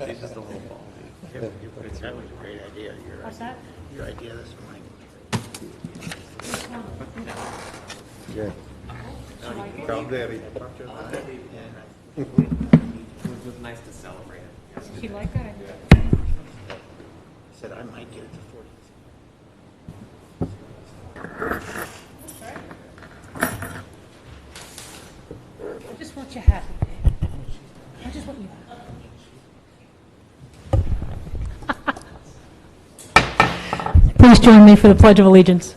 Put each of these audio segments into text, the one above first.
He's just a little baldy. That was a great idea. What's that? Your idea this morning. Yeah. Call Debbie. It was nice to celebrate it. You like that? I said I might get it to 40. I just want you happy, Dave. I just want you happy. Please join me for the Pledge of Allegiance.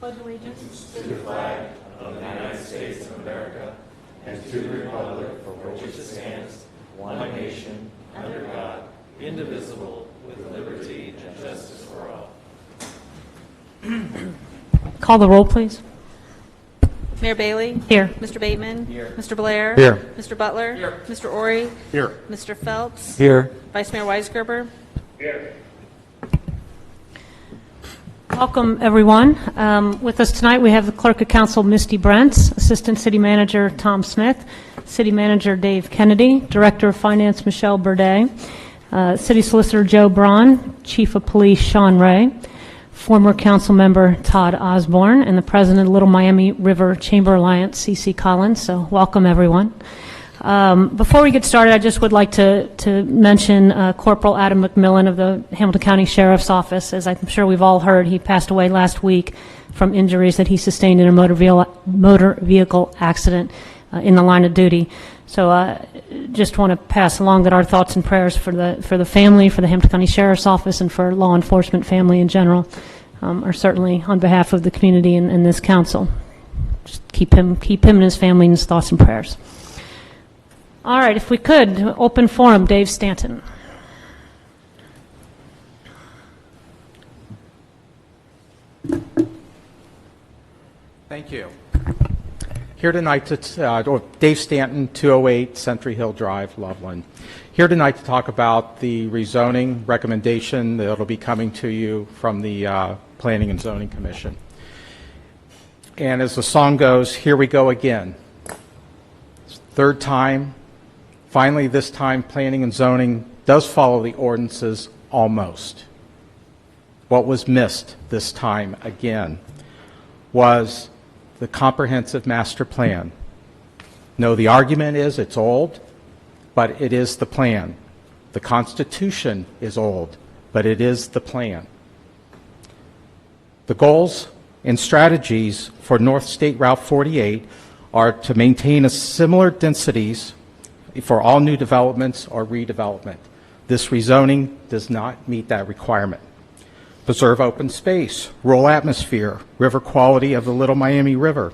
Pledge allegiance to the flag of the United States of America and to the republic for which it stands, one nation, under God, indivisible, with liberty and justice for all. Call the roll, please. Mayor Bailey? Here. Mr. Bateman? Here. Mr. Blair? Here. Mr. Butler? Here. Mr. Ori? Here. Mr. Phelps? Here. Vice Mayor Weisgerber? Here. Welcome, everyone. With us tonight, we have the Clerk of Council, Misty Brents, Assistant City Manager, Tom Smith, City Manager, Dave Kennedy, Director of Finance, Michelle Burdett, City Solicitor, Joe Braun, Chief of Police, Sean Ray, former Council Member, Todd Osborne, and the President of the Little Miami River Chamber Alliance, C.C. Collins. So welcome, everyone. Before we get started, I just would like to mention Corporal Adam McMillan of the Hamilton County Sheriff's Office. As I'm sure we've all heard, he passed away last week from injuries that he sustained in a motor vehicle accident in the line of duty. So just want to pass along that our thoughts and prayers for the family, for the Hamilton County Sheriff's Office, and for law enforcement family in general are certainly on behalf of the community and this council. Just keep him and his family in his thoughts and prayers. All right, if we could, open forum, Dave Stanton. Thank you. Here tonight, it's Dave Stanton, 208 Century Hill Drive, Loveland. Here tonight to talk about the rezoning recommendation that will be coming to you from the Planning and Zoning Commission. And as the song goes, here we go again. Third time. Finally, this time, Planning and Zoning does follow the ordinances almost. What was missed this time again was the comprehensive master plan. No, the argument is it's old, but it is the plan. The Constitution is old, but it is the plan. The goals and strategies for North State Route 48 are to maintain a similar densities for all new developments or redevelopment. This rezoning does not meet that requirement. Preserve open space, rural atmosphere, river quality of the Little Miami River,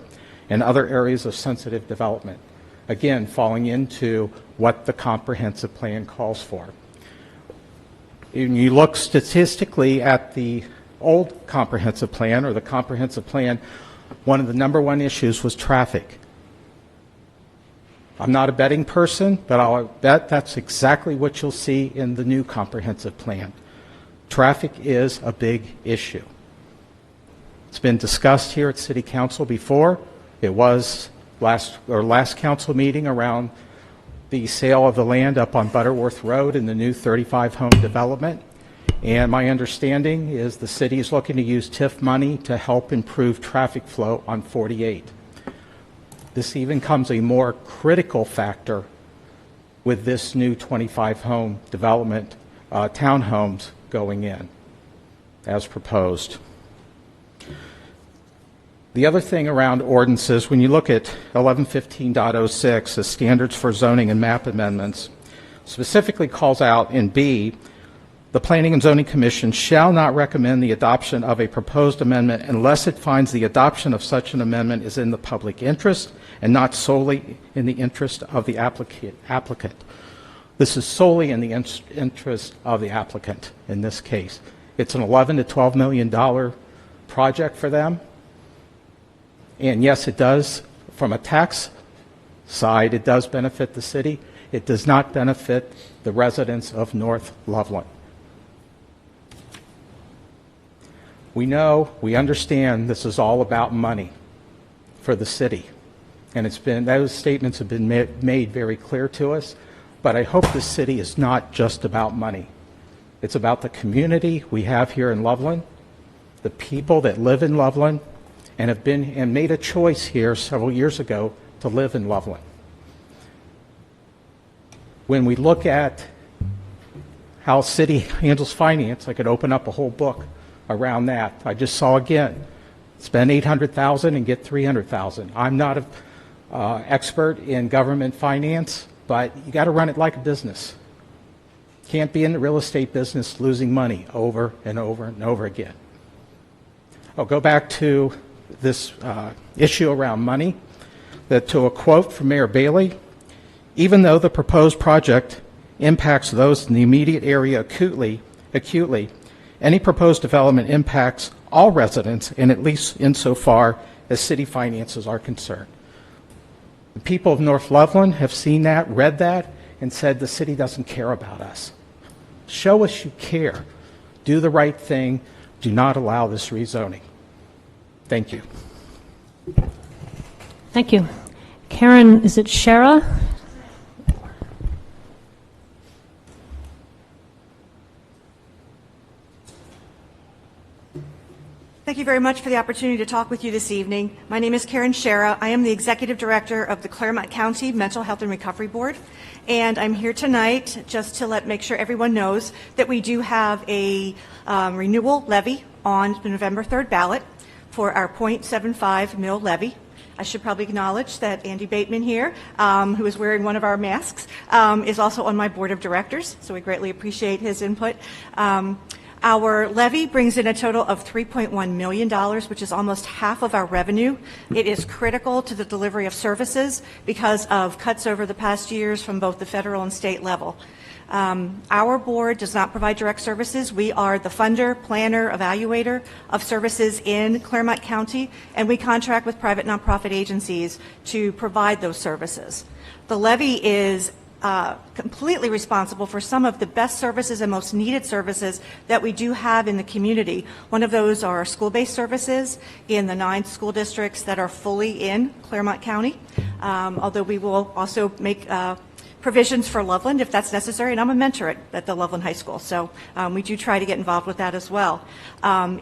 and other areas of sensitive development. Again, falling into what the comprehensive plan calls for. When you look statistically at the old comprehensive plan or the comprehensive plan, one of the number one issues was traffic. I'm not a betting person, but I'll bet that's exactly what you'll see in the new comprehensive plan. Traffic is a big issue. It's been discussed here at City Council before. It was last council meeting around the sale of the land up on Butterworth Road in the new 35-home development. And my understanding is the city is looking to use TIF money to help improve traffic flow on 48. This even becomes a more critical factor with this new 25-home development, townhomes going in as proposed. The other thing around ordinances, when you look at 1115.06, the standards for zoning and map amendments, specifically calls out in B, the Planning and Zoning Commission shall not recommend the adoption of a proposed amendment unless it finds the adoption of such an amendment is in the public interest and not solely in the interest of the applicant. This is solely in the interest of the applicant in this case. It's an $11 to $12 million project for them. And yes, it does, from a tax side, it does benefit the city. It does not benefit the residents of North Loveland. We know, we understand this is all about money for the city. And those statements have been made very clear to us. But I hope the city is not just about money. It's about the community we have here in Loveland, the people that live in Loveland, and have been and made a choice here several years ago to live in Loveland. When we look at how city handles finance, I could open up a whole book around that. I just saw again, spend $800,000 and get $300,000. I'm not an expert in government finance, but you got to run it like a business. Can't be in the real estate business losing money over and over and over again. I'll go back to this issue around money, that to a quote from Mayor Bailey, even though the proposed project impacts those in the immediate area acutely, any proposed development impacts all residents, and at least insofar as city finances are concerned. The people of North Loveland have seen that, read that, and said the city doesn't care about us. Show us you care. Do the right thing. Do not allow this rezoning. Thank you. Thank you. Karen, is it Shara? Thank you very much for the opportunity to talk with you this evening. My name is Karen Shara. I am the Executive Director of the Claremont County Mental Health and Recovery Board, and I'm here tonight just to make sure everyone knows that we do have a renewal levy on the November 3rd ballot for our .75 mil levy. I should probably acknowledge that Andy Bateman here, who is wearing one of our masks, is also on my board of directors, so we greatly appreciate his input. Our levy brings in a total of $3.1 million, which is almost half of our revenue. It is critical to the delivery of services because of cuts over the past years from both the federal and state level. Our board does not provide direct services. We are the funder, planner, evaluator of services in Claremont County, and we contract with private nonprofit agencies to provide those services. The levy is completely responsible for some of the best services and most needed services that we do have in the community. One of those are school-based services in the 9 school districts that are fully in Claremont County, although we will also make provisions for Loveland if that's necessary, and I'm a mentor at the Loveland High School, so we do try to get involved with that as well.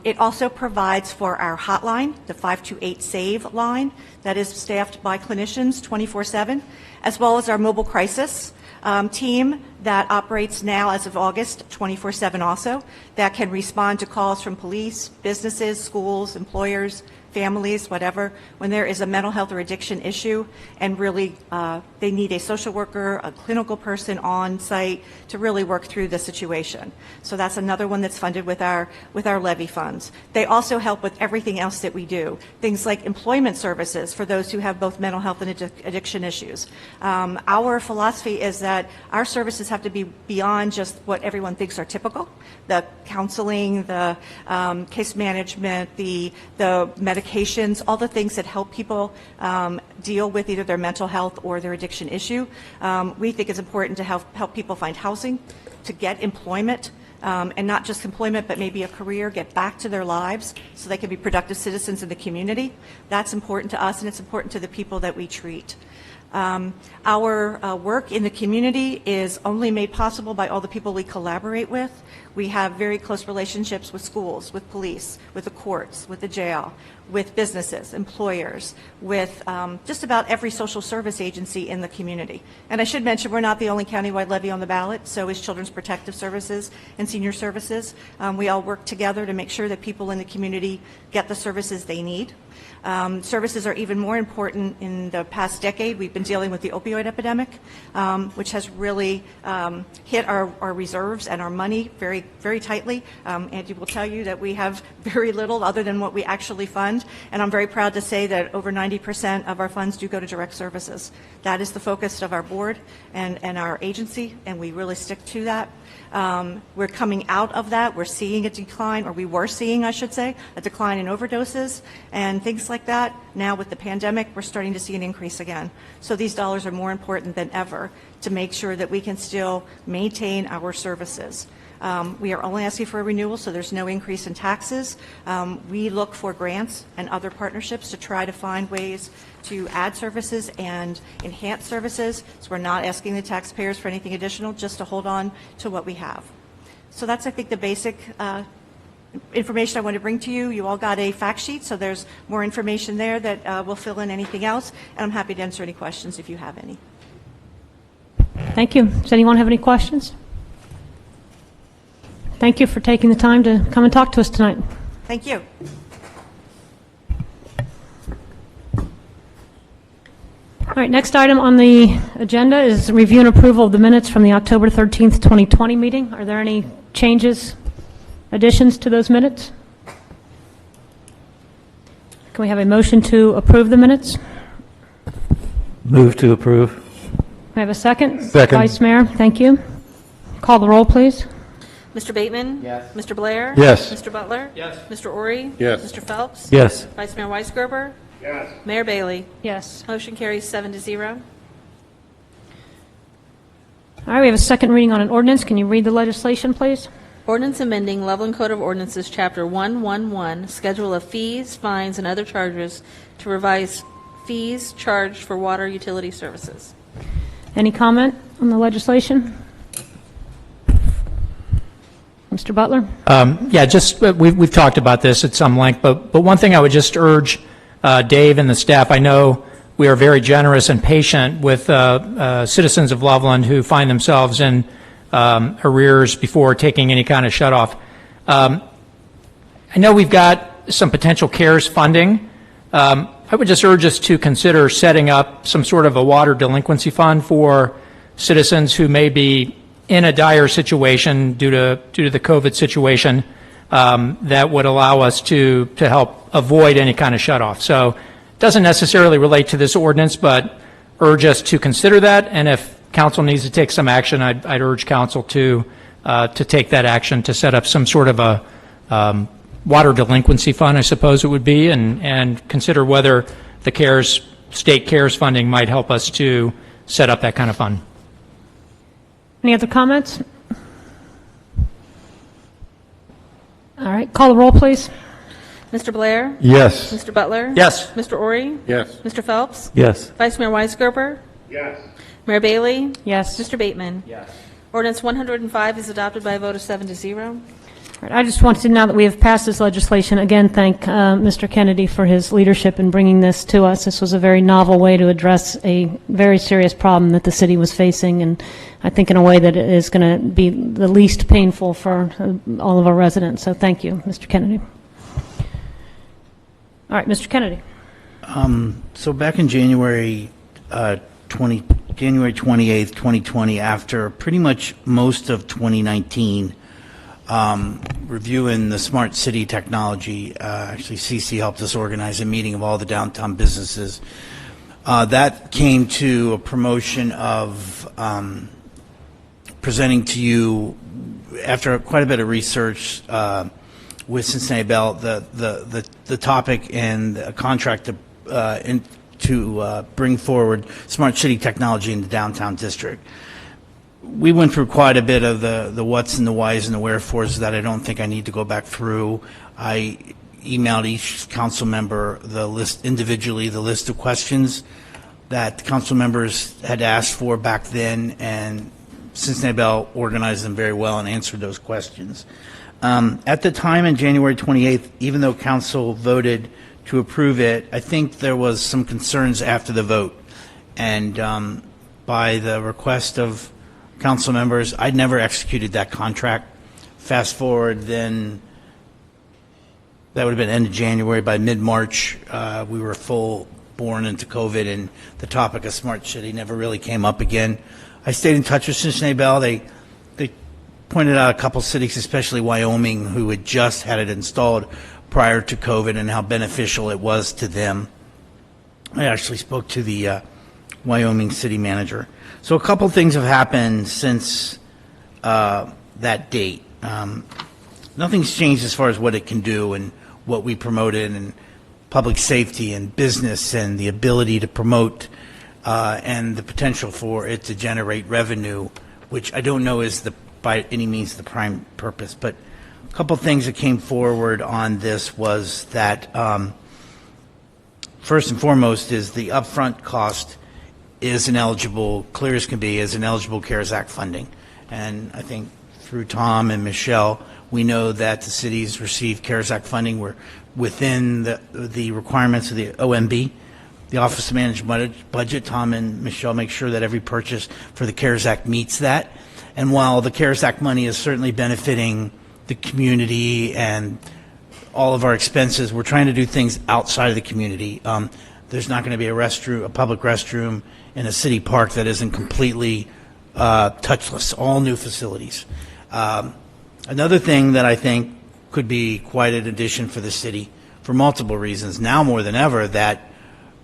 It also provides for our hotline, the 528-SAVE line, that is staffed by clinicians 24/7, as well as our mobile crisis team that operates now as of August 24/7 also, that can respond to calls from police, businesses, schools, employers, families, whatever, when there is a mental health or addiction issue and really they need a social worker, a clinical person on site to really work through the situation. So that's another one that's funded with our levy funds. They also help with everything else that we do, things like employment services for those who have both mental health and addiction issues. Our philosophy is that our services have to be beyond just what everyone thinks are typical, the counseling, the case management, the medications, all the things that help people deal with either their mental health or their addiction issue. We think it's important to help people find housing, to get employment, and not just employment, but maybe a career, get back to their lives so they can be productive citizens in the community. That's important to us, and it's important to the people that we treat. Our work in the community is only made possible by all the people we collaborate with. We have very close relationships with schools, with police, with the courts, with the jail, with businesses, employers, with just about every social service agency in the community. And I should mention we're not the only countywide levy on the ballot, so is Children's Protective Services and Senior Services. We all work together to make sure that people in the community get the services they need. Services are even more important in the past decade. We've been dealing with the opioid epidemic, which has really hit our reserves and our money very, very tightly. Andy will tell you that we have very little other than what we actually fund, and I'm very proud to say that over 90% of our funds do go to direct services. That is the focus of our board and our agency, and we really stick to that. We're coming out of that. We're seeing a decline, or we were seeing, I should say, a decline in overdoses and things like that. Now with the pandemic, we're starting to see an increase again. So So these dollars are more important than ever to make sure that we can still maintain our services. We are only asking for a renewal, so there's no increase in taxes. We look for grants and other partnerships to try to find ways to add services and enhance services. So we're not asking the taxpayers for anything additional, just to hold on to what we have. So that's, I think, the basic information I want to bring to you. You all got a fact sheet, so there's more information there that will fill in anything else, and I'm happy to answer any questions if you have any. Thank you. Does anyone have any questions? Thank you for taking the time to come and talk to us tonight. Thank you. All right, next item on the agenda is review and approval of the minutes from the October 13th, 2020 meeting. Are there any changes, additions to those minutes? Can we have a motion to approve the minutes? Move to approve. Can I have a second? Second. Vice Mayor, thank you. Call the roll, please. Mr. Bateman? Yes. Mr. Blair? Yes. Mr. Butler? Yes. Mr. Ori? Yes. Mr. Phelps? Yes. Vice Mayor Weisgerber? Yes. Mayor Bailey? Yes. Motion carries 7-0. All right, we have a second reading on an ordinance. Can you read the legislation, please? Ordinance amending Loveland Code of Ordinances, Chapter 111, Schedule of Fees, Fines, and Other Charges to revise fees charged for water utility services. Any comment on the legislation? Mr. Butler? Yeah, just, we've talked about this at some length, but one thing I would just urge Dave and the staff, I know we are very generous and patient with citizens of Loveland who find themselves in arrears before taking any kind of shut-off. I know we've got some potential CARES funding. I would just urge us to consider setting up some sort of a water delinquency fund for citizens who may be in a dire situation due to the COVID situation, that would allow us to help avoid any kind of shutoff. So it doesn't necessarily relate to this ordinance, but urge us to consider that. And if council needs to take some action, I'd urge council to take that action to set up some sort of a water delinquency fund, I suppose it would be, and consider whether the state CARES funding might help us to set up that kind of fund. Any other comments? All right, call the roll, please. Mr. Blair? Yes. Mr. Butler? Yes. Mr. Ori? Yes. Mr. Phelps? Yes. Vice Mayor Weisgerber? Yes. Mayor Bailey? Yes. Mr. Bateman? Yes. Ordinance 105 is adopted by a vote of 7-0. All right, I just wanted to, now that we have passed this legislation, again thank Mr. Kennedy for his leadership in bringing this to us. This was a very novel way to address a very serious problem that the city was facing, and I think in a way that it is going to be the least painful for all of our residents. So thank you, Mr. Kennedy. All right, Mr. Kennedy. So back in January 28th, 2020, after pretty much most of 2019, reviewing the smart city technology, actually CC helped us organize a meeting of all the downtown businesses. That came to a promotion of presenting to you, after quite a bit of research with Cincinnati Bell, the topic and a contract to bring forward smart city technology in the downtown district. We went through quite a bit of the what's and the whys and the wherefores that I don't think I need to go back through. I emailed each council member the list individually, the list of questions that council members had asked for back then, and Cincinnati Bell organized them very well and answered those questions. At the time, on January 28th, even though council voted to approve it, I think there was some concerns after the vote, and by the request of council members, I'd never executed that contract. Fast forward, then that would have been end of January. By mid-March, we were full born into COVID, and the topic of smart city never really came up again. I stayed in touch with Cincinnati Bell. They pointed out a couple cities, especially Wyoming, who had just had it installed prior to COVID, and how beneficial it was to them. I actually spoke to the Wyoming city manager. So a couple things have happened since that date. Nothing's changed as far as what it can do and what we promoted, and public safety and business and the ability to promote and the potential for it to generate revenue, which I don't know is by any means the prime purpose. But a couple things that came forward on this was that first and foremost is the upfront cost is ineligible, clear as can be, is ineligible CARES Act funding. And I think through Tom and Michelle, we know that the cities receive CARES Act funding. We're within the requirements of the OMB, the Office of Managed Budget. Tom and Michelle make sure that every purchase for the CARES Act meets that. And while the CARES Act money is certainly benefiting the community and all of our expenses, we're trying to do things outside of the community. There's not going to be a public restroom in a city park that isn't completely touchless, all new facilities. Another thing that I think could be quite an addition for the city for multiple reasons, now more than ever, that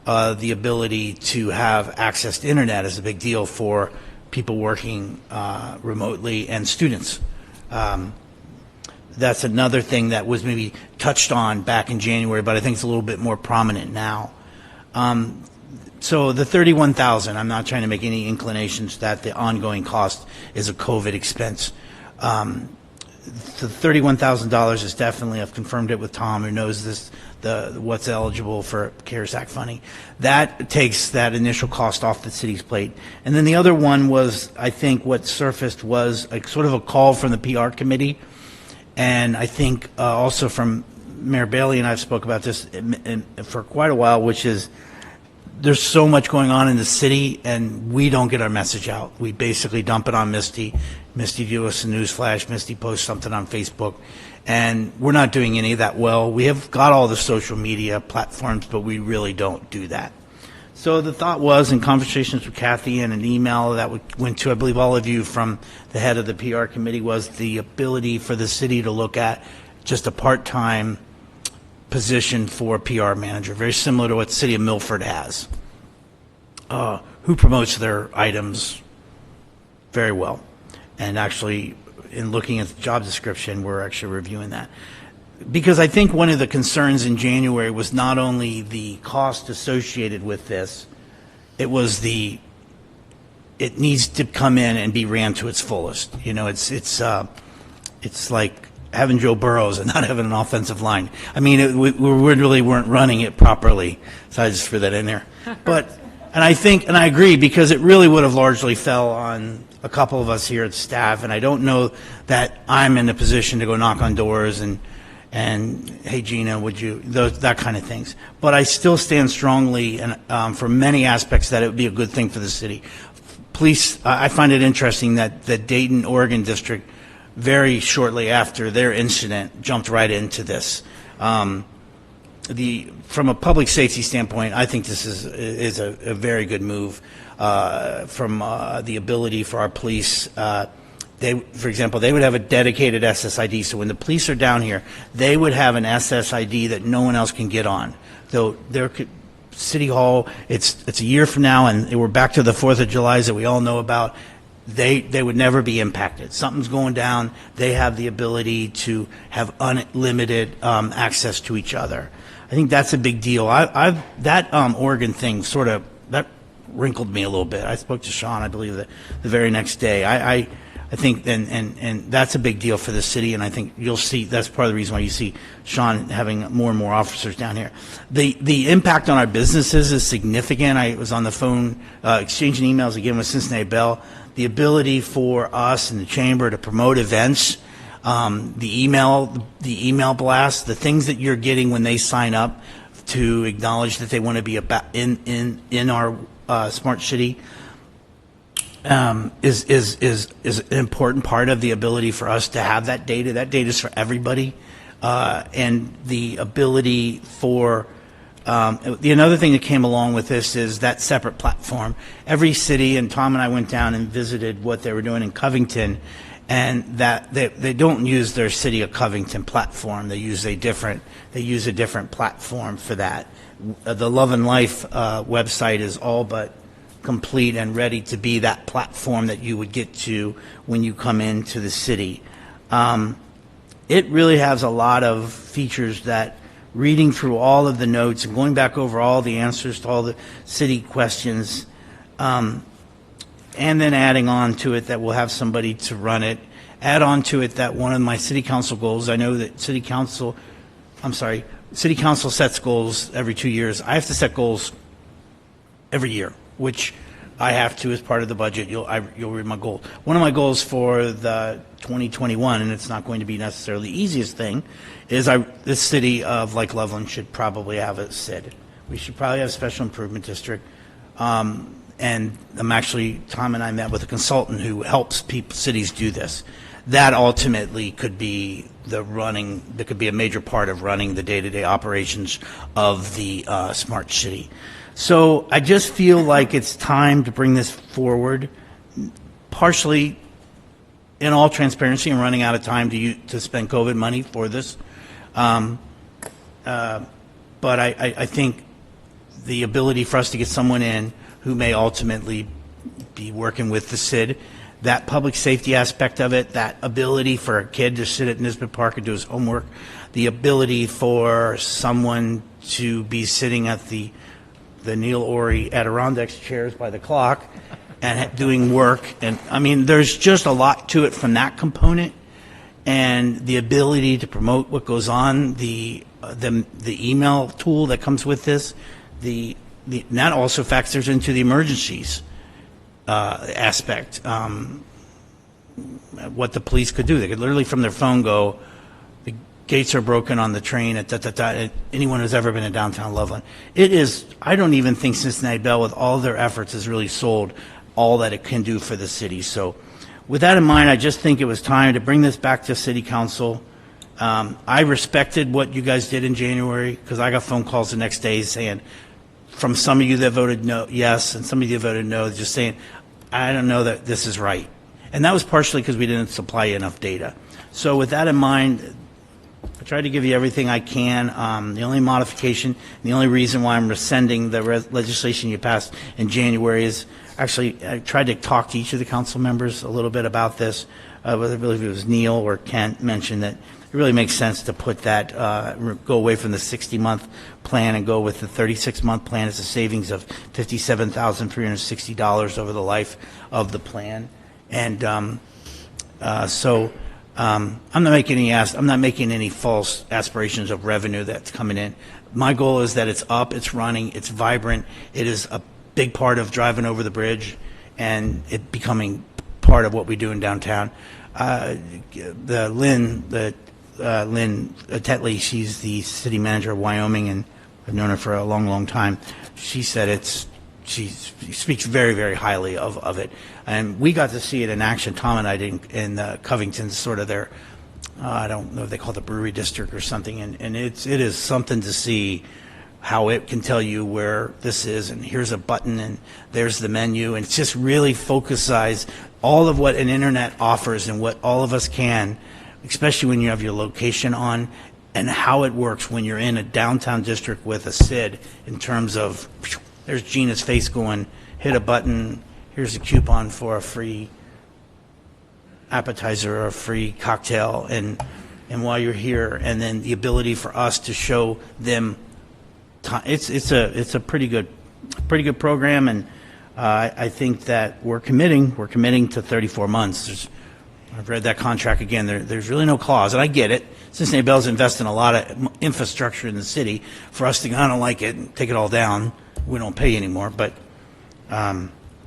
the ability to have access to internet is a big deal for people working remotely and students. That's another thing that was maybe touched on back in January, but I think it's a little bit more prominent now. So the $31,000, I'm not trying to make any inclinations that the ongoing cost is a COVID expense. The $31,000 is definitely, I've confirmed it with Tom, who knows this, what's eligible for CARES Act funding. That takes that initial cost off the city's plate. And then the other one was, I think what surfaced was sort of a call from the PR committee, and I think also from Mayor Bailey, and I've spoke about this for quite a while, which is there's so much going on in the city, and we don't get our message out. We basically dump it on Misty. Misty gives us a news flash. Misty posts something on Facebook, and we're not doing any of that well. We have got all the social media platforms, but we really don't do that. So the thought was, in conversations with Kathy and an email that went to, I believe, all of you from the head of the PR committee, was the ability for the city to look at just a part-time position for a PR manager, very similar to what the city of Milford has, who promotes their items very well. And actually, in looking at the job description, we're actually reviewing that. Because I think one of the concerns in January was not only the cost associated with this, it was it needs to come in and be ran to its fullest. You know, it's like having Joe Burrows and not having an offensive line. I mean, we really weren't running it properly. So I just threw that in there. And I agree, because it really would have largely fell on a couple of us here at staff, and I don't know that I'm in a position to go knock on doors and hey, Gina, would you, that kind of things. But I still stand strongly and for many aspects that it would be a good thing for the city. Police, I find it interesting that the Dayton, Oregon district, very shortly after their incident, jumped right into this. From a public safety standpoint, I think this is a very good move from the ability for our police. For example, they would have a dedicated SSID. So when the police are down here, they would have an SSID that no one else can get on. Though City Hall, it's a year from now, and we're back to the 4th of July that we all know about. They would never be impacted. Something's going down, they have the ability to have unlimited access to each other. I think that's a big deal. That Oregon thing sort of, that wrinkled me a little bit. I spoke to Sean, I believe, the very next day. I think, and that's a big deal for the city, and I think you'll see, that's part of the reason why you see Sean having more and more officers down here. The impact on our businesses is significant. I was on the phone exchanging emails again with Cincinnati Bell. The ability for us in the chamber to promote events, the email blast, the things that you're getting when they sign up to acknowledge that they want to be about in our smart city, is an important part of the ability for us to have that data. That data is for everybody, and the ability for another thing that came along with this is that separate platform. Every city, and Tom and I went down and visited what they were doing in Covington, and that they don't use their City of Covington platform. They use a different platform for that. The Love and Life website is all but complete and ready to be that platform that you would get to when you come into the city. It really has a lot of features that, reading through all of the notes and going back over all the answers to all the city questions, And then adding on to it that we'll have somebody to run it. Add on to it that one of my city council goals, I know that city council sets goals every 2 years. I have to set goals every year, which I have to as part of the budget. You'll read my goal. One of my goals for the 2021, and it's not going to be necessarily the easiest thing, is this city of Loveland should probably have a SID. We should probably have a special improvement district. And Tom and I met with a consultant who helps cities do this. That ultimately could be that could be a major part of running the day-to-day operations of the smart city. So I just feel like it's time to bring this forward, partially in all transparency. I'm running out of time to spend COVID money for this. But I think the ability for us to get someone in who may ultimately be working with the SID, that public safety aspect of it, that ability for a kid to sit at Nisbet Park and do his homework, the ability for someone to be sitting at the Neil Ori Adirondacks chairs by the clock and doing work. And I mean, there's just a lot to it from that component, and the ability to promote what goes on, the email tool that comes with this, that also factors into the emergencies aspect. What the police could do, they could literally from their phone go, the gates are broken on the train at anyone who's ever been in downtown Loveland. It is, I don't even think Cincinnati Bell, with all their efforts, has really sold all that it can do for the city. So with that in mind, I just think it was time to bring this back to City Council. I respected what you guys did in January, because I got phone calls the next day saying, from some of you that voted no, yes, and some of you that voted no, just saying, I don't know that this is right. And that was partially because we didn't supply you enough data. So with that in mind, I tried to give you everything I can. The only modification, the only reason why I'm rescinding the legislation you passed in January is, actually, I tried to talk to each of the council members a little bit about this. I believe it was Neil or Kent mentioned that it really makes sense to put that, go away from the 60-month plan and go with the 36-month plan. It's a savings of $57,360 over the life of the plan. And I'm not making any false aspirations of revenue that's coming in. My goal is that it's up, it's running, it's vibrant. It is a big part of driving over the bridge and it becoming part of what we do in downtown. Lynn Tetley, she's the city manager of Wyoming, and I've known her for a long, long time. She said she speaks very, very highly of it. And we got to see it in action. Tom and I did in Covington's sort of their, I don't know if they call it the brewery district or something. And it is something to see how it can tell you where this is, and here's a button, and there's the menu. And it's just really focusized all of what an internet offers and what all of us can, especially when you have your location on, and how it works when you're in a downtown district with a SID in terms of, there's Gina's face going, hit a button, here's a coupon for a free appetizer or a free cocktail, and while you're here, and then the ability for us to show them, it's a pretty good program, and I think that we're committing to 34 months. I've read that contract again. There's really no clause, and I get it. Cincinnati Bell's investing a lot of infrastructure in the city. For us to, I don't like it and take it all down, we don't pay anymore. But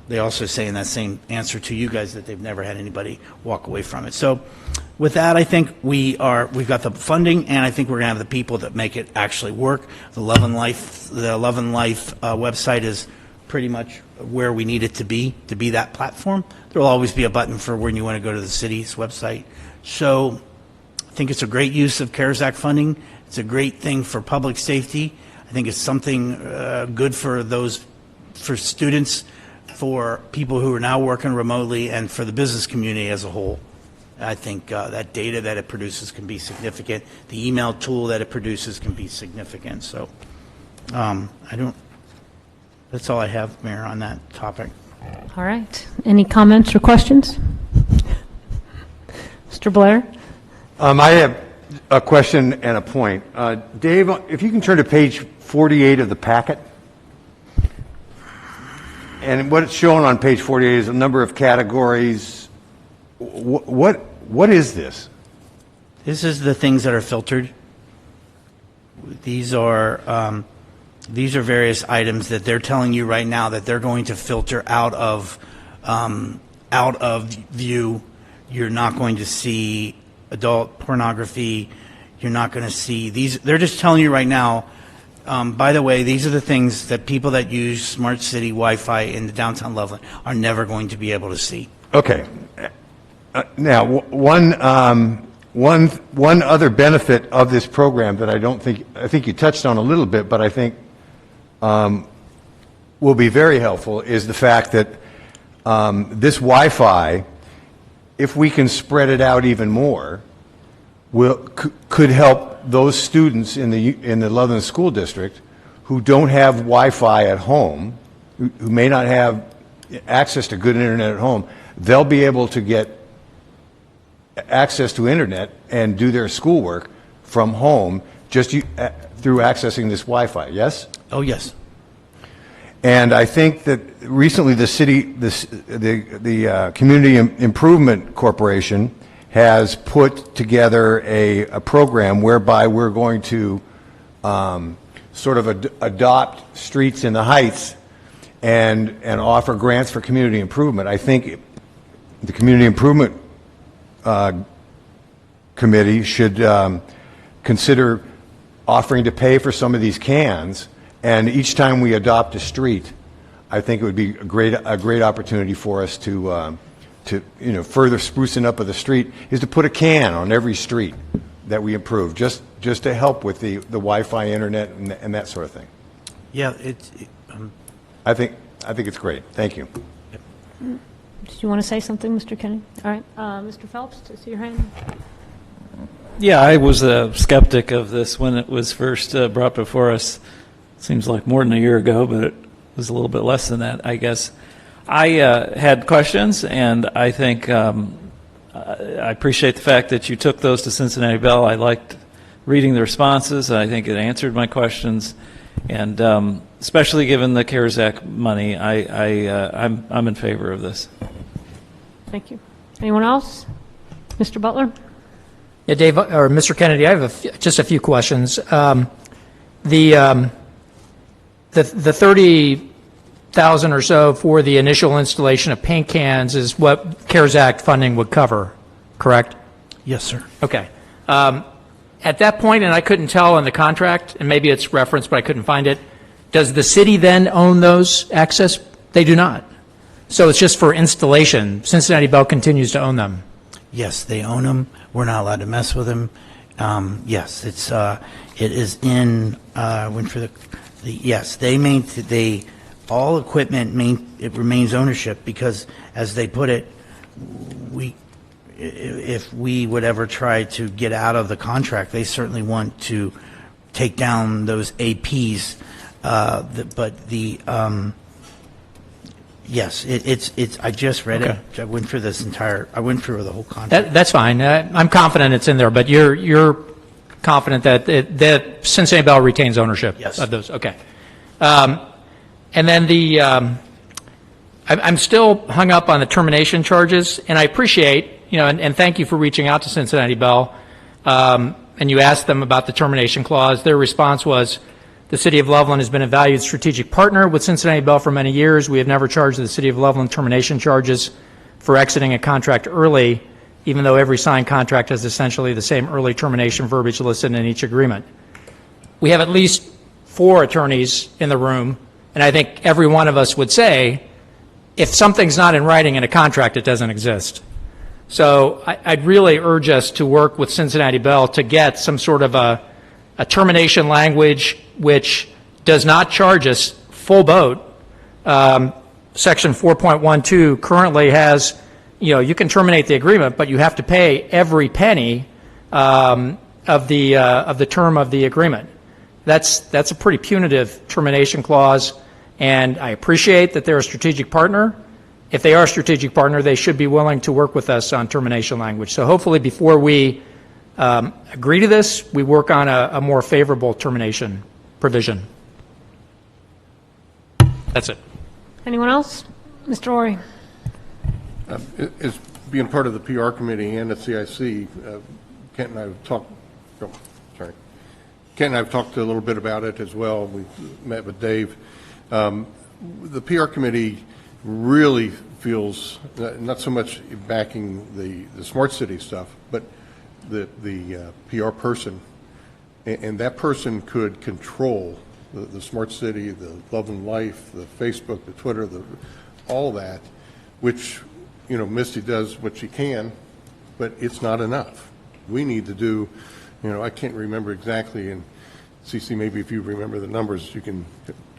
they also say in that same answer to you guys that they've never had anybody walk away from it. So with that, I think we've got the funding, and I think we're going to have the people that make it actually work. The Loveland Life website is pretty much where we need it to be that platform. There will always be a button for when you want to go to the city's website. So I think it's a great use of CARES Act funding. It's a great thing for public safety. I think it's something good for students, for people who are now working remotely, and for the business community as a whole. I think that data that it produces can be significant. The email tool that it produces can be significant. So that's all I have, Mayor, on that topic. All right. Any comments or questions? Mr. Blair? I have a question and a point. Dave, if you can turn to page 48 of the packet. and what's shown on page 48 is a number of categories. What is this? This is the things that are filtered. These are various items that they're telling you right now that they're going to filter out of view. You're not going to see adult pornography. You're not going to see these. They're just telling you right now. By the way, these are the things that people that use smart city Wi-Fi in the downtown Loveland are never going to be able to see. Okay. Now, one other benefit of this program that I think you touched on a little bit, but I think will be very helpful is the fact that this Wi-Fi, if we can spread it out even more, could help those students in the Loveland School District who don't have Wi-Fi at home, who may not have access to good internet at home. They'll be able to get access to internet and do their schoolwork from home just through accessing this Wi-Fi. Yes? Oh, yes. And I think that recently the Community Improvement Corporation has put together a program whereby we're going to sort of adopt streets in the Heights and offer grants for community improvement. I think the Community Improvement Committee should consider offering to pay for some of these cans, and each time we adopt a street, I think it would be a great opportunity for us to further sprucing up of the street is to put a can on every street that we improve, just to help with the Wi-Fi, internet, and that sort of thing. Yeah, I think it's great. Thank you. Did you want to say something, Mr. Kennedy? All right. Mr. Phelps, to see your hand. Yeah, I was a skeptic of this when it was first brought before us. Seems like more than a year ago, but it was a little bit less than that, I guess. I had questions, and I think I appreciate the fact that you took those to Cincinnati Bell. I liked reading the responses. I think it answered my questions, and especially given the CARES Act money, I'm in favor of this. Thank you. Anyone else? Mr. Butler? Yeah, Dave, or Mr. Kennedy, I have just a few questions. The 30,000 or so for the initial installation of paint cans is what CARES Act funding would cover, correct? yes, sir. Okay. At that point, and I couldn't tell in the contract, and maybe it's referenced, but I couldn't find it, does the city then own those access? They do not. So it's just for installation. Cincinnati Bell continues to own them. Yes, they own them. We're not allowed to mess with them. Yes, it is in went for yes, they all equipment it remains ownership because, as they put it, if we would ever try to get out of the contract, they certainly want to take down those APs. Yes, it's. I just read Okay. it. I went through the whole contract. That's fine. I'm confident it's in there, but you're confident that Cincinnati Bell retains ownership Yes. of those. Okay. And then I'm still hung up on the termination charges, and I appreciate, and thank you for reaching out to Cincinnati Bell, and you asked them about the termination clause. Their response was, the City of Loveland has been a valued strategic partner with Cincinnati Bell for many years. We have never charged the City of Loveland termination charges for exiting a contract early, even though every signed contract has essentially the same early termination verbiage listed in each agreement. We have at least 4 attorneys in the room, and I think every one of us would say, if something's not in writing in a contract, it doesn't exist. So I'd really urge us to work with Cincinnati Bell to get some sort of a termination language which does not charge us full boat. Section 4.12 currently has, you can terminate the agreement, but you have to pay every penny of the term of the agreement. That's a pretty punitive termination clause, and I appreciate that they're a strategic partner. If they are a strategic partner, they should be willing to work with us on termination language. So hopefully before we agree to this, we work on a more favorable termination provision. That's it. Anyone else? Mr. Ori? As being part of the PR committee and the CIC, Kent and I have talked. Kent and I have talked a little bit about it as well. We met with Dave. The PR committee really feels not so much backing the smart city stuff, but the PR person, and that person could control the smart city, the Loveland Life, the Facebook, the Twitter, all that, which, you know, Misty does what she can, but it's not enough. We need to do, you know, I can't remember exactly, and CC, maybe if you remember the numbers, you can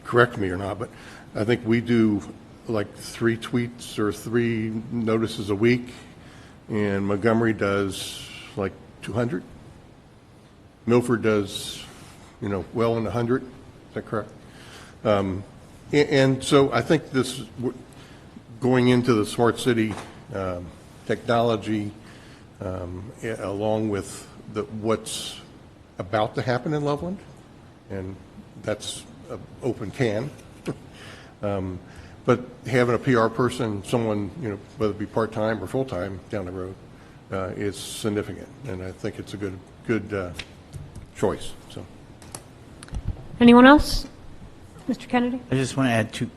correct me or not, but I think we do like 3 tweets or 3 notices a week, and Montgomery does like 200. Milford does, you know, well in 100. Is that correct? And so I think this, going into the smart city technology, along with what's about to happen in Loveland, and that's an open can. But having a PR person, someone, you know, whether it be part-time or full-time down the road, is significant, and I think it's a good choice. So, Anyone else? Mr. Kennedy? I just want to add two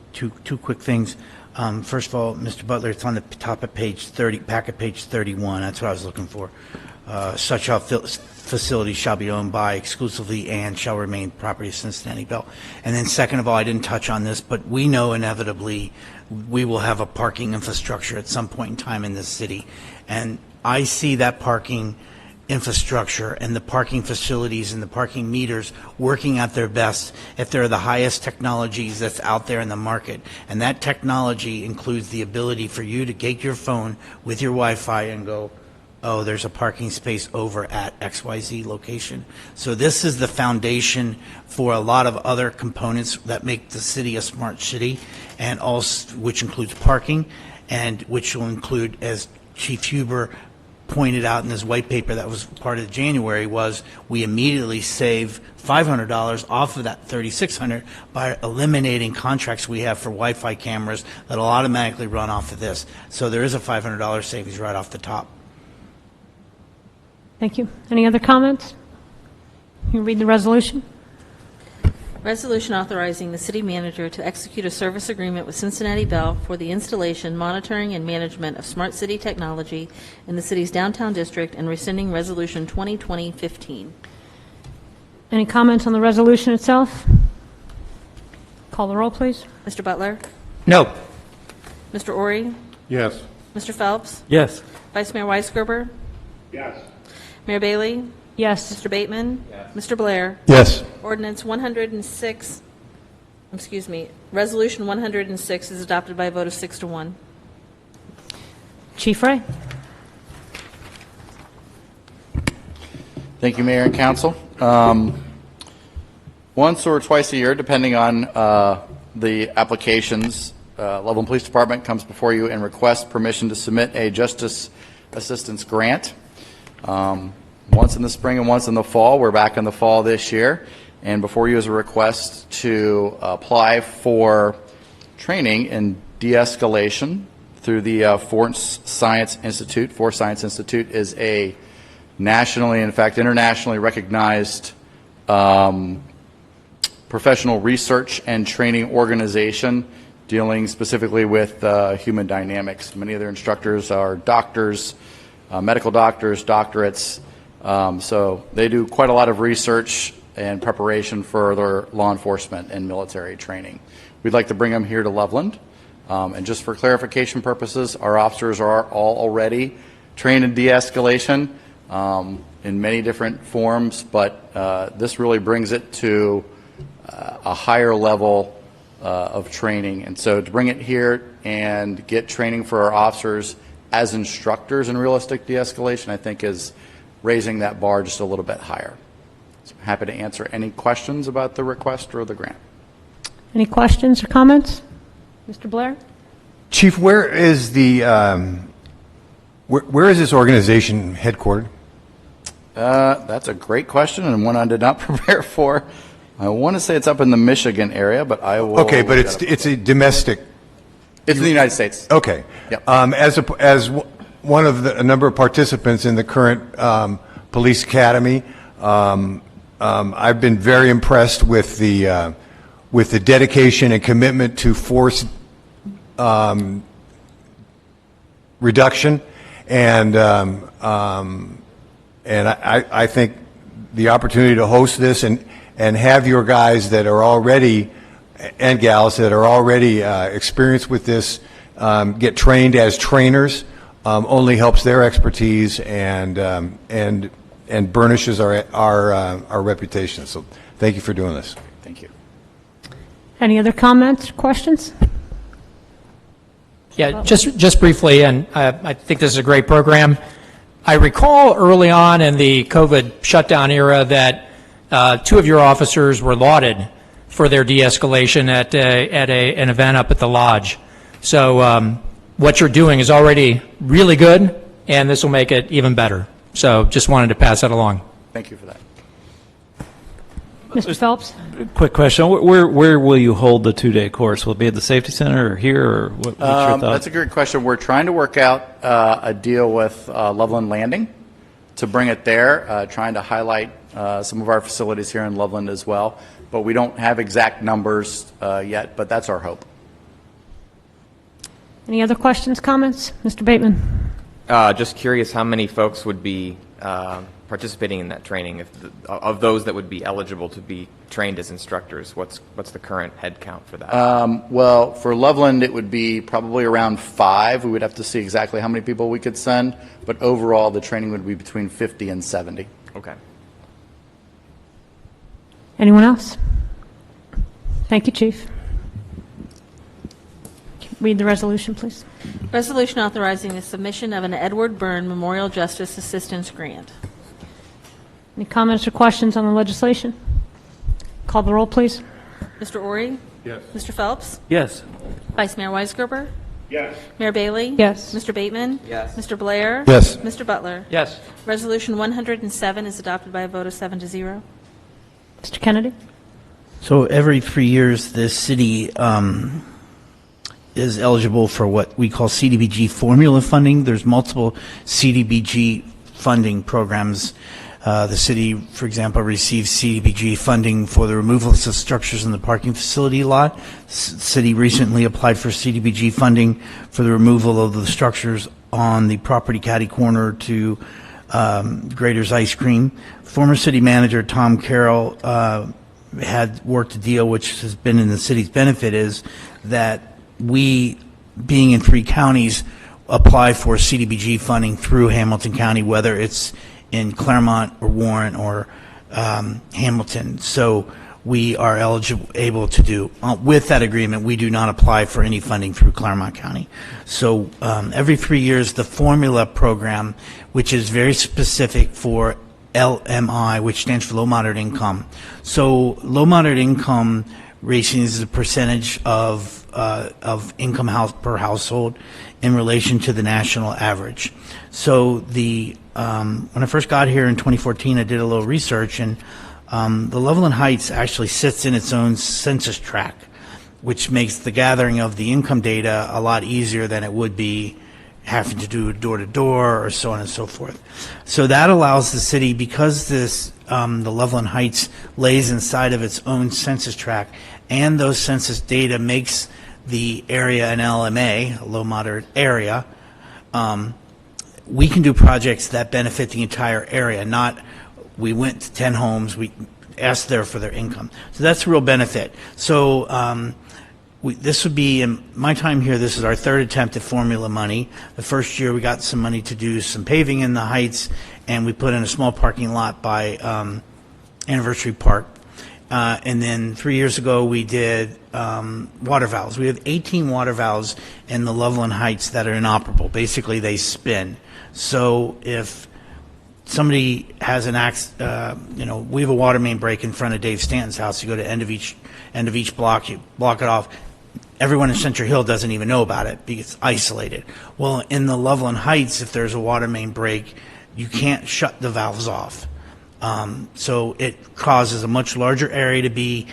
quick things. First of all, Mr. Butler, it's on the top of page 30, packet page 31. That's what I was looking for. Such facilities shall be owned by exclusively and shall remain property of Cincinnati Bell. And then second of all, I didn't touch on this, but we know inevitably we will have a parking infrastructure at some point in time in this city. And I see that parking infrastructure and the parking facilities and the parking meters working at their best if they're the highest technologies that's out there in the market. And that technology includes the ability for you to get your phone with your Wi-Fi and go, oh, there's a parking space over at XYZ location. So this is the foundation for a lot of other components that make the city a smart city, and also which includes parking, and which will include, as Chief Huber pointed out in his white paper that was part of January, was we immediately save $500 off of that $3,600 by eliminating contracts we have for Wi-Fi cameras that'll automatically run off of this. So there is a $500 savings right off the top. Thank you. Any other comments? You read the resolution? Resolution authorizing the city manager to execute a service agreement with Cincinnati Bell for the installation, monitoring, and management of smart city technology in the city's downtown district and rescinding Resolution 2020-15. Any comments on the resolution itself? Call the roll, please. Mr. Butler? No. Mr. Ori? yes. Mr. Phelps? Yes. Vice Mayor Weisgerber? Yes. Mayor Bailey? Yes. Mr. Bateman? Mr. Blair? Yes. Ordinance 106, Resolution 106 is adopted by a vote of 6-1. Chief Ray? Thank you, Mayor and Council. Once or twice a year, depending on the applications, Loveland Police Department comes before you and requests permission to submit a justice assistance grant. Once in the spring and once in the fall. We're back in the fall this year, and before you is a request to apply for training in de-escalation through the Force Science Institute. Force Science Institute is a nationally, in fact internationally recognized professional research and training organization dealing specifically with human dynamics. Many of their instructors are doctors, medical doctors, doctorates. So they do quite a lot of research and preparation for their law enforcement and military training. We'd like to bring them here to Loveland. And just for clarification purposes, our officers are all already trained in de-escalation in many different forms, but this really brings it to a higher level of training. And so to bring it here and get training for our officers as instructors in realistic de-escalation, I think is raising that bar just a little bit higher. So I'm happy to answer any questions about the request or the grant. Any questions or comments? Mr. Blair? Chief, where is the where is this organization headquartered? That's a great question and one I did not prepare for. I want to say it's up in the Michigan area, but I will. Okay, but it's a domestic It's in the United States. Okay. Yep. One of a number of participants in the current police academy, I've been very impressed with the dedication and commitment to force reduction, and I think the opportunity to host this and have your guys that are already, and gals that are already experienced with this, get trained as trainers, only helps their expertise and burnishes our reputation. So thank you for doing this. Thank you. Any other comments, questions? Yeah, just briefly, and I think this is a great program. I recall early on in the COVID shutdown era that 2 of your officers were lauded for their de-escalation at an event up at the lodge. So what you're doing is already really good, and this will make it even better. So just wanted to pass that along. Thank you for that. Mr. Phelps? Quick question. Where will you hold the 2-day course? Will it be at the Safety Center or here, or what's your thought? That's a great question. We're trying to work out a deal with Loveland Landing to bring it there, trying to highlight some of our facilities here in Loveland as well. But we don't have exact numbers yet, but that's our hope. Any other questions, comments? Mr. Bateman? Just curious how many folks would be participating in that training, of those that would be eligible to be trained as instructors. What's the current head count for that? Well, for Loveland, it would be probably around 5. We would have to see exactly how many people we could send, but overall, the training would be between 50 and 70. Okay. Anyone else? Thank you, Chief. Read the resolution, please. Resolution authorizing the submission of an Edward Byrne Memorial Justice Assistance Grant. Any comments or questions on the legislation? Call the roll, please. Mr. Ori? Yes. Mr. Phelps? Yes. Vice Mayor Weisgerber? Yes. Mayor Bailey? Yes. Mr. Bateman? Yes. Mr. Blair? Yes. Mr. Butler? Yes. Resolution 107 is adopted by a vote of 7-0. Mr. Kennedy? So every 3 years, this city is eligible for what we call CDBG formula funding. There's multiple CDBG funding programs. The city, for example, receives CDBG funding for the removal of structures in the parking facility lot. City recently applied for CDBG funding for the removal of the structures on the property caddy corner to Grader's Ice Cream. Former city manager Tom Carroll had worked a deal, which has been in the city's benefit, is that we, being in 3 counties, apply for CDBG funding through Hamilton County, whether it's in Claremont or Warren or Hamilton. So we are able to do. With that agreement, we do not apply for any funding through Claremont County. So every 3 years, the formula program, which is very specific for LMI, which stands for low moderate income. So low moderate income rating is a percentage of income per household in relation to the national average. So the when I first got here in 2014, I did a little research, and the Loveland Heights actually sits in its own census tract, which makes the gathering of the income data a lot easier than it would be having to do door-to-door or so on and so forth. So that allows the city, because this the Loveland Heights lays inside of its own census tract, and those census data makes the area an LMA, a low-moderate area, we can do projects that benefit the entire area, not we went to 10 homes, we asked there for their income. So that's a real benefit. So this would be, in my time here, this is our 3rd attempt at formula money. The first year we got some money to do some paving in the Heights, and we put in a small parking lot by Anniversary Park. And then 3 years ago we did water valves. We have 18 water valves in the Loveland Heights that are inoperable. Basically they spin. So if somebody has an we have a water main break in front of Dave Stanton's house. You go to end of each block, you block it off. Everyone in Central Hill doesn't even know about it because it's isolated. Well, in the Loveland Heights, if there's a water main break, you can't shut the valves off. So it causes a much larger area to be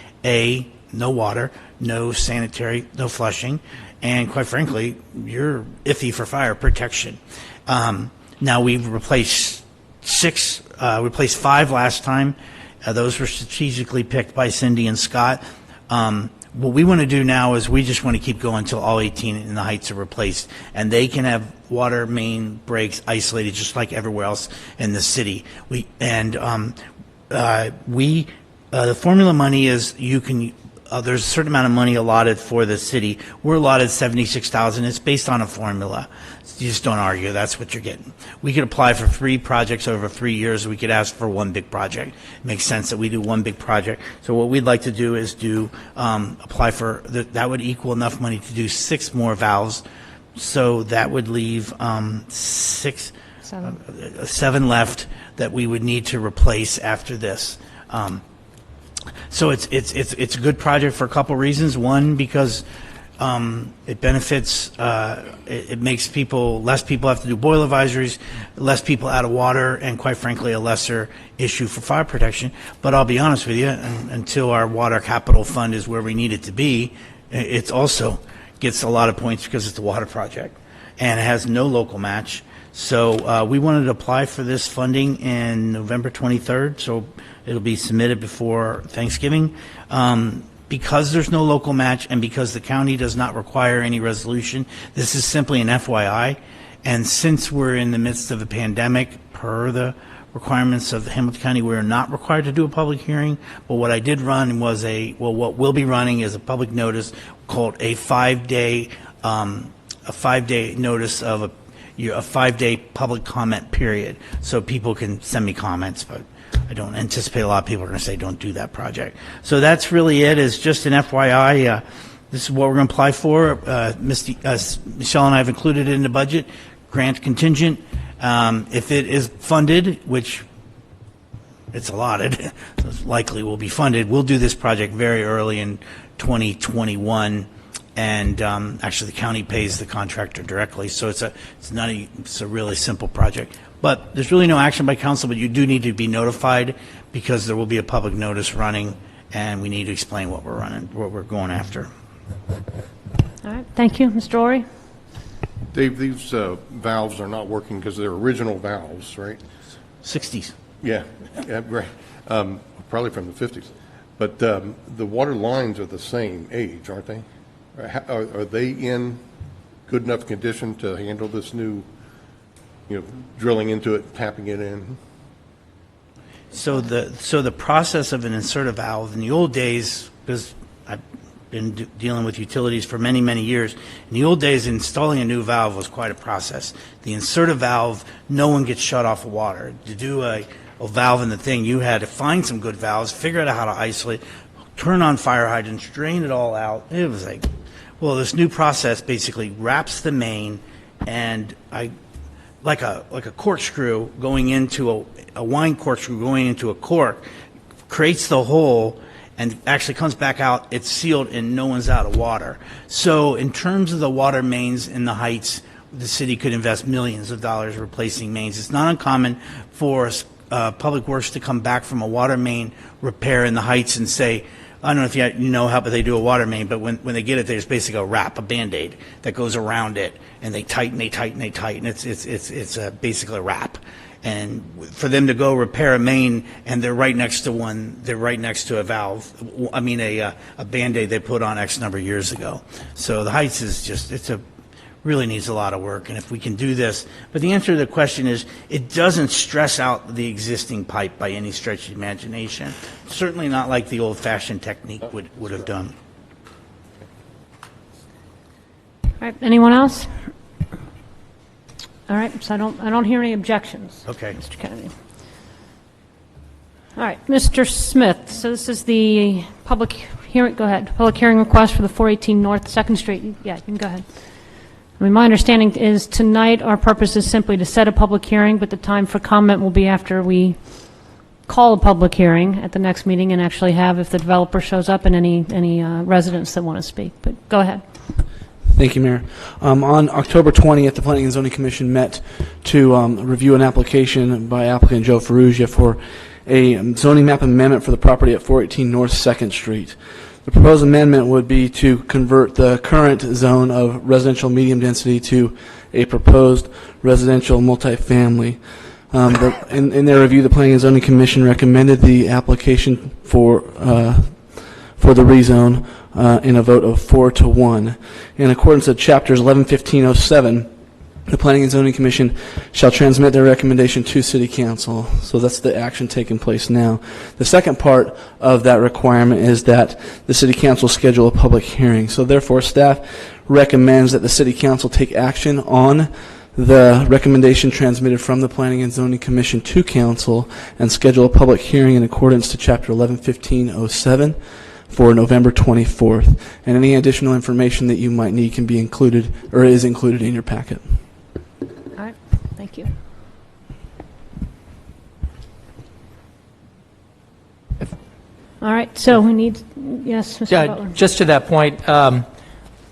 no water, no sanitary, no flushing, and quite frankly, you're iffy for fire protection. Now we've replaced 5 last time. Those were strategically picked by Cindy and Scott. What we want to do now is we just want to keep going until all 18 in the Heights are replaced, and they can have water main breaks isolated just like everywhere else in the city. The formula money is you can. There's a certain amount of money allotted for the city. We're allotted $76,000. It's based on a formula. You just don't argue. That's what you're getting. We could apply for 3 projects over 3 years. We could ask for 1 big project. It makes sense that we do 1 big project. So what we'd like to do is apply for that would equal enough money to do 6 more valves. So that would leave 7 left that we would need to replace after this. So it's a good project for a couple reasons. One, because it benefits, it makes less people have to do boil advisories, less people out of water, and quite frankly, a lesser issue for fire protection. But I'll be honest with you, until our water capital fund is where we need it to be, it also gets a lot of points because it's a water project, and it has no local match. So we wanted to apply for this funding in November 23rd, so it'll be submitted before Thanksgiving. Because there's no local match and because the county does not require any resolution, this is simply an FYI. And since we're in the midst of a pandemic, per the requirements of Hamilton County, we're not required to do a public hearing. But what I did run was what we'll be running is a public notice called a 5-day notice of a 5-day public comment period. So people can send me comments, but I don't anticipate a lot of people are going to say don't do that project. So that's really it. It's just an FYI. This is what we're going to apply for. Michelle and I have included it in the budget, grant contingent. If it is funded, which it's allotted, so it's likely will be funded, we'll do this project very early in 2021. And actually, the county pays the contractor directly, so it's a really simple project. But there's really no action by council, but you do need to be notified because there will be a public notice running, and we need to explain what we're going after. All right, thank you. Mr. Ori? Dave, these valves are not working because they're original valves, right? 60s. Yeah, right. Probably from the 50s. But the water lines are the same age, aren't they? Are they in good enough condition to handle this new, drilling into it, tapping it in? So the process of an insert valve in the old days, because I've been dealing with utilities for many, many years, in the old days, installing a new valve was quite a process. The insert valve, no one gets shut off of water. To do a valve in the thing, you had to find some good valves, figure out how to isolate, turn on fire hydrants, drain it all out. It was well, this new process basically wraps the main, and like a corkscrew going into a wine corkscrew going into a cork, creates the hole and actually comes back out. It's sealed and no one's out of water. So in terms of the water mains in the Heights, the city could invest millions of dollars replacing mains. It's not uncommon for Public Works to come back from a water main repair in the Heights and say, I don't know if you know how, but they do a water main, but when they get it, there's basically a wrap, a Band-Aid that goes around it, and they tighten. It's basically a wrap. And for them to go repair a main, and they're right next to a valve, a Band-Aid they put on X number of years ago. So the Heights is really needs a lot of work, and if we can do this. But the answer to the question is, it doesn't stress out the existing pipe by any stretch of the imagination. Certainly not like the old-fashioned technique would have done. All right, anyone else? All right, so I don't hear any objections. Okay. Mr. Kennedy. All right, Mr. Smith, so this is the public hearing, go ahead. Public hearing request for the 418 North 2nd Street. Yeah, you can go ahead. My understanding is tonight our purpose is simply to set a public hearing, but the time for comment will be after we call a public hearing at the next meeting and actually have, if the developer shows up, and any residents that want to speak. But go ahead. Thank you, Mayor. On October 20th, the Planning and Zoning Commission met to review an application by applicant Joe Ferrugia for a zoning map amendment for the property at 418 North 2nd Street. The proposed amendment would be to convert the current zone of residential medium density to a proposed residential multifamily. In their review, the Planning and Zoning Commission recommended the application for the rezone in a vote of 4-1. In accordance with Chapters 111507, the Planning and Zoning Commission shall transmit their recommendation to City Council. So that's the action taking place now. The second part of that requirement is that the City Council schedule a public hearing. So therefore, staff recommends that the City Council take action on the recommendation transmitted from the Planning and Zoning Commission to Council and schedule a public hearing in accordance to Chapter 111507 for November 24th. And any additional information that you might need can be included or is included in your packet. All right, thank you. All right, so we need, yes, Mr. Butler. Just to that point,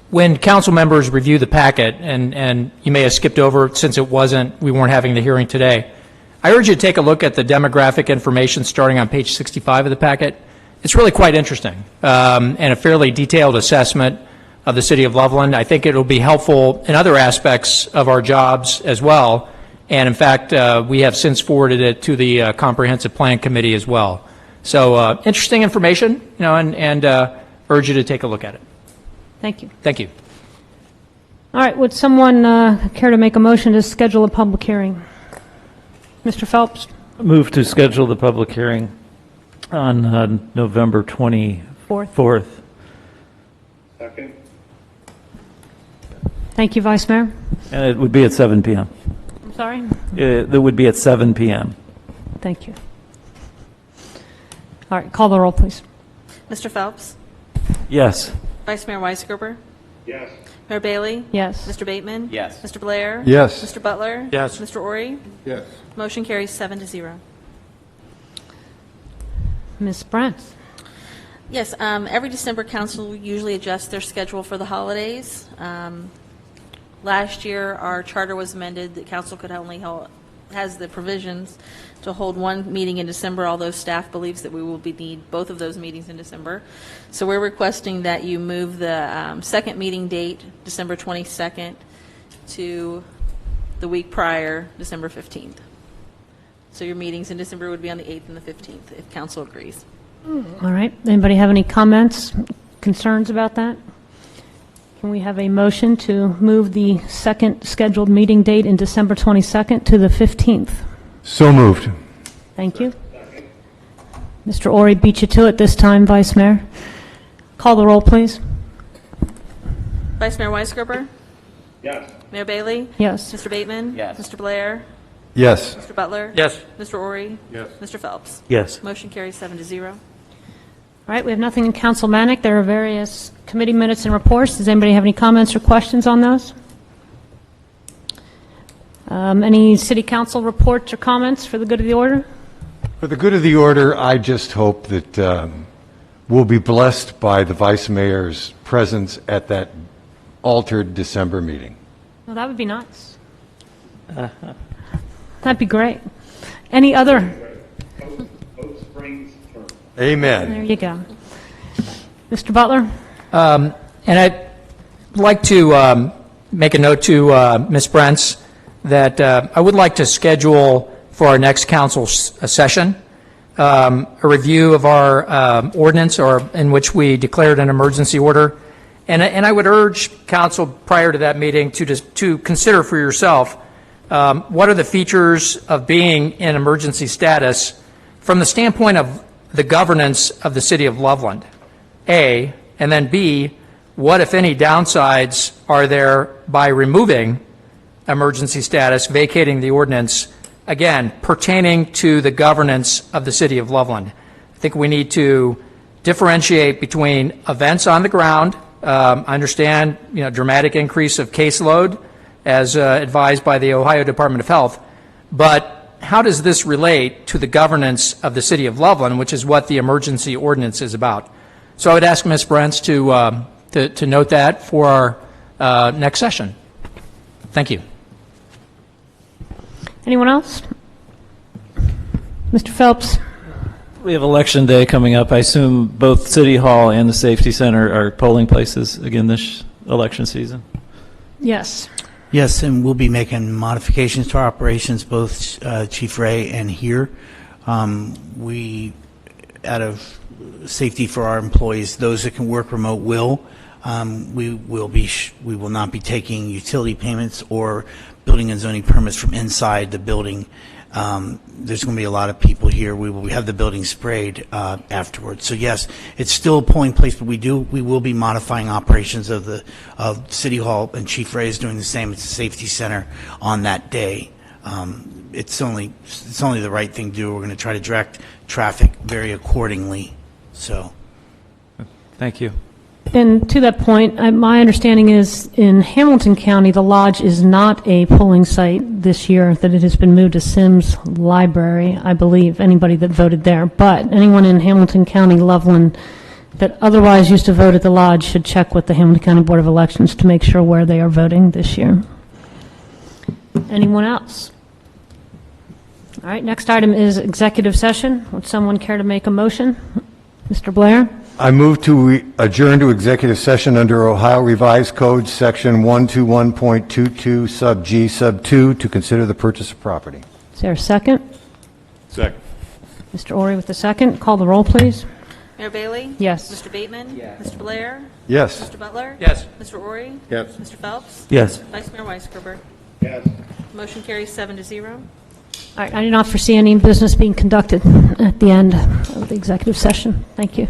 when council members review the packet, and you may have skipped over it since we weren't having the hearing today, I urge you to take a look at the demographic information starting on page 65 of the packet. It's really quite interesting and a fairly detailed assessment of the city of Loveland. I think it will be helpful in other aspects of our jobs as well. And in fact, we have since forwarded it to the Comprehensive Plan Committee as well. So interesting information, and urge you to take a look at it. Thank you. Thank you. All right, would someone care to make a motion to schedule a public hearing? Mr. Phelps? Move to schedule the public hearing on November 24th. Second. Thank you, Vice Mayor. And it would be at 7 p.m. I'm sorry? It would be at 7 p.m. Thank you. All right, call the roll, please. Mr. Phelps? Yes. Vice Mayor Weisgerber? Yes. Mayor Bailey? Yes. Mr. Bateman? Yes. Mr. Blair? Yes. Mr. Butler? Yes. Mr. Ori? Yes. Motion carries 7-0. Ms. Brent? Yes, every December, council usually adjusts their schedule for the holidays. Last year, our charter was amended that council could only has the provisions to hold one meeting in December, although staff believes that we will need both of those meetings in December. So we're requesting that you move the second meeting date, December 22nd, to the week prior, December 15th. So your meetings in December would be on the 8th and the 15th, if council agrees. All right, anybody have any comments, concerns about that? Can we have a motion to move the second scheduled meeting date in December 22nd to the 15th? So moved. Thank you. Mr. Ori beat you to it this time, Vice Mayor. Call the roll, please. Vice Mayor Weisgerber? Yes. Mayor Bailey? Yes. Mr. Bateman? Yes. Mr. Blair? Yes. Mr. Butler? Yes. Mr. Ori? Yes. Mr. Phelps? Yes. Motion carries 7-0. All right, we have nothing in Council Manic. There are various committee minutes and reports. Does anybody have any comments or questions on those? Any city council reports or comments for the good of the order? For the good of the order, I just hope that we'll be blessed by the vice mayor's presence at that altered December meeting. Well, that would be nice. That'd be great. Any other? Oak Springs term. Amen. There you go. Mr. Butler? And I'd like to make a note to Ms. Brents that I would like to schedule for our next council session a review of our ordinance, or in which we declared an emergency order. And I would urge council prior to that meeting to consider for yourself what are the features of being in emergency status from the standpoint of the governance of the city of Loveland, A, and then B, what, if any, downsides are there by removing emergency status, vacating the ordinance, again, pertaining to the governance of the city of Loveland. I think we need to differentiate between events on the ground. I understand, dramatic increase of caseload as advised by the Ohio Department of Health, but how does this relate to the governance of the city of Loveland, which is what the emergency ordinance is about? So I would ask Ms. Brents to note that for our next session. Thank you. Anyone else? Mr. Phelps? We have Election Day coming up. I assume both City Hall and the Safety Center are polling places again this election season? Yes. Yes, and we'll be making modifications to our operations, both Chief Ray and here. We, out of safety for our employees, those that can work remote will. We will not be taking utility payments or building and zoning permits from inside the building. There's going to be a lot of people here. We will have the building sprayed afterwards. So yes, it's still a polling place, but we will be modifying operations of City Hall, and Chief Ray is doing the same at the Safety Center on that day. It's only the right thing to do. We're going to try to direct traffic very accordingly. So, thank you. And to that point, my understanding is in Hamilton County, the lodge is not a polling site this year, that it has been moved to Sims Library, I believe, anybody that voted there. But anyone in Hamilton County, Loveland, that otherwise used to vote at the lodge should check with the Hamilton County Board of Elections to make sure where they are voting this year. Anyone else? All right, next item is executive session. Would someone care to make a motion? Mr. Blair? I move to adjourn to executive session under Ohio Revised Code Section 121.22 sub G sub 2 to consider the purchase of property. Is there a second? Second. Mr. Ori with the second. Call the roll, please. Mayor Bailey? Yes. Mr. Bateman? Yes. Mr. Blair? Yes. Mr. Butler? Yes. Mr. Ori? Yes. Mr. Phelps? Yes. Vice Mayor Weisgerber? Yes. Motion carries 7-0. All right, I do not foresee any business being conducted at the end of the executive session. Thank you.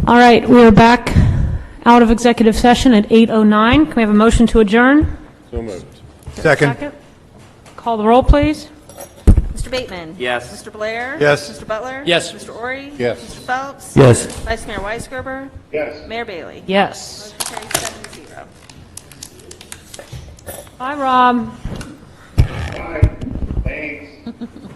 All right, we are back out of executive session at 8:09. Can we have a motion to adjourn? So moved. Second. Call the roll, please. Mr. Bateman? Yes. Mr. Blair? Yes. Mr. Butler? Yes. Mr. Ori? Yes. Mr. Phelps? Yes. Vice Mayor Weisgerber? Yes. Mayor Bailey? Yes. Motion carries 7-0. Bye, Rob. Bye. Thanks.